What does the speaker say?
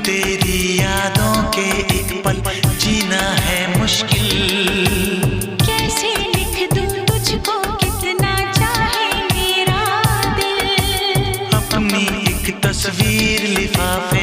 तेरी यादों के एक पल जीना है मुश्किल। कैसे लिख दूं तुझको कितना चाहे मेरा दिल। अपनी एक तस्वीर लिफाफे